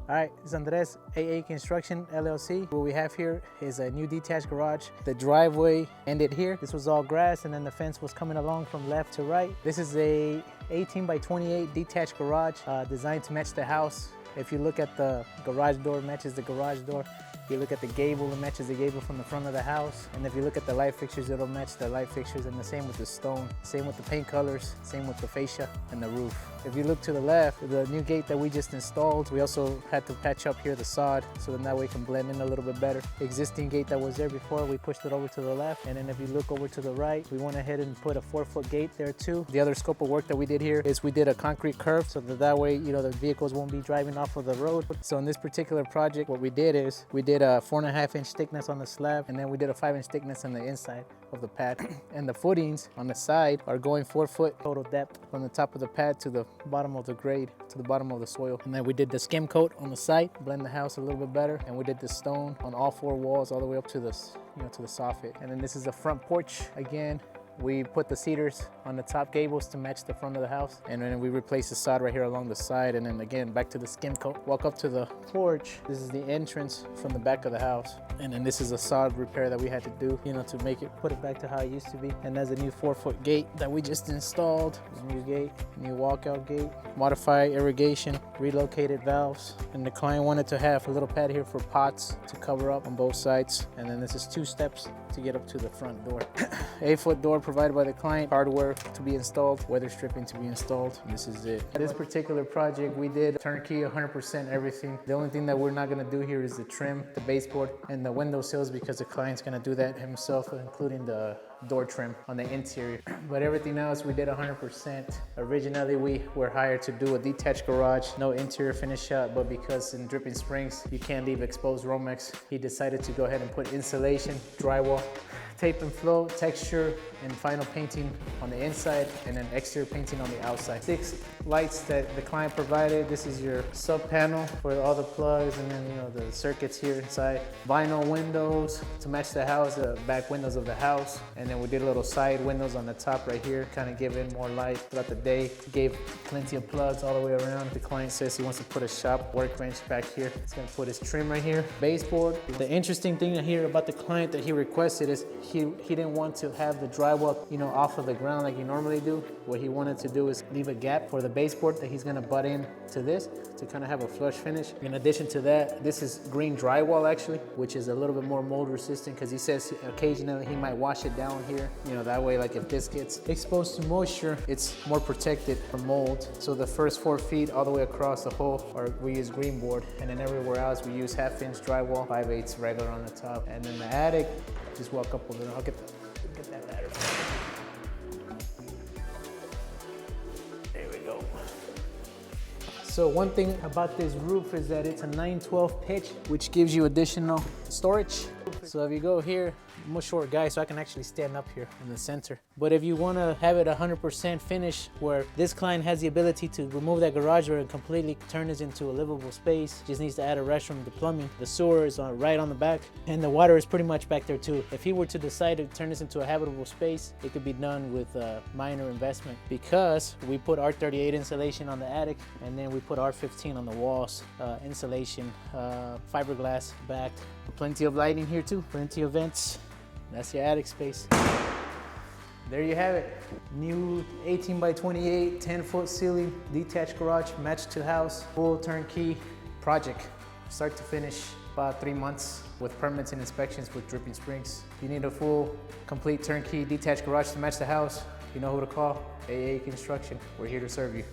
All right, it's Andres, AA Construction, LLC. What we have here is a new detached garage. The driveway ended here. This was all grass, and then the fence was coming along from left to right. This is a 18 by 28 detached garage designed to match the house. If you look at the garage door, it matches the garage door. If you look at the gable, it matches the gable from the front of the house. And if you look at the light fixtures, it'll match the light fixtures, and the same with the stone, same with the paint colors, same with the fascia and the roof. If you look to the left, the new gate that we just installed, we also had to patch up here the sod so then that way it can blend in a little bit better. The existing gate that was there before, we pushed it over to the left. And then if you look over to the right, we went ahead and put a 4-foot gate there too. The other scope of work that we did here is we did a concrete curve so that way, the vehicles won't be driving off of the road. So in this particular project, what we did is we did a 4.5-inch thickness on the slab, and then we did a 5-inch thickness on the inside of the pad. And the footings on the side are going 4 foot total depth from the top of the pad to the bottom of the grade, to the bottom of the soil. And then we did the skim coat on the side, blend the house a little bit better. And we did the stone on all 4 walls all the way up to this, to the soffit. And then this is the front porch. Again, we put the cedars on the top gables to match the front of the house. And then we replaced the sod right here along the side. And then again, back to the skim coat. Walk up to the porch. This is the entrance from the back of the house. And then this is a sod repair that we had to do, to make it, put it back to how it used to be. And there's a new 4-foot gate that we just installed. New gate, new walkout gate, modified irrigation, relocated valves. And the client wanted to have a little pad here for pots to cover up on both sides. And then this is 2 steps to get up to the front door. 8-foot door provided by the client, hardware to be installed, weather stripping to be installed. This is it. This particular project, we did turnkey 100% everything. The only thing that we're not gonna do here is the trim, the baseboard, and the window sills because the client's gonna do that himself, including the door trim on the interior. But everything else we did 100%. Originally we were hired to do a detached garage, no interior finish up, but because in Dripping Springs you can't leave exposed Romex, he decided to go ahead and put insulation, drywall, tape and flow, texture, and final painting on the inside, and then exterior painting on the outside. 6 lights that the client provided. This is your sub panel for all the plugs, and then the circuits here inside. Vinyl windows to match the house, the back windows of the house, and then we did a little side windows on the top right here, kind of give in more light throughout the day. Gave plenty of plugs all the way around. The client says he wants to put a shop workbench back here. He's gonna put his trim right here. Baseboard. The interesting thing here about the client that he requested is he didn't want to have the drywall, off of the ground like you normally do. What he wanted to do is leave a gap for the baseboard that he's gonna butt in to this to kind of have a flush finish. In addition to that, this is green drywall actually, which is a little bit more mold resistant because he says occasionally he might wash it down here. That way, like if this gets exposed to moisture, it's more protected from mold. So the first 4 feet all the way across the whole, we use green board, and then everywhere else we use 1/2-inch drywall, 5/8 regular on the top. And then the attic, just walk up a little. I'll get that ladder. There we go. So one thing about this roof is that it's a 9/12 pitch, which gives you additional storage. So if you go here, I'm a short guy, so I can actually stand up here in the center. But if you want to have it 100% finish, where this client has the ability to remove that garage door and completely turn this into a livable space, just needs to add a restroom, the plumbing, the sewer is right on the back, and the water is pretty much back there too. If he were to decide to turn this into a habitable space, it could be done with a minor investment because we put R38 insulation on the attic, and then we put R15 on the walls, insulation, fiberglass backed. Plenty of lighting here too, plenty of vents. That's your attic space. There you have it. New 18 by 28, 10-foot ceiling, detached garage, matched to house, full turnkey project. Start to finish, about 3 months with permits and inspections with Dripping Springs. If you need a full, complete turnkey detached garage to match the house, you know who to call. AA Construction. We're here to serve you.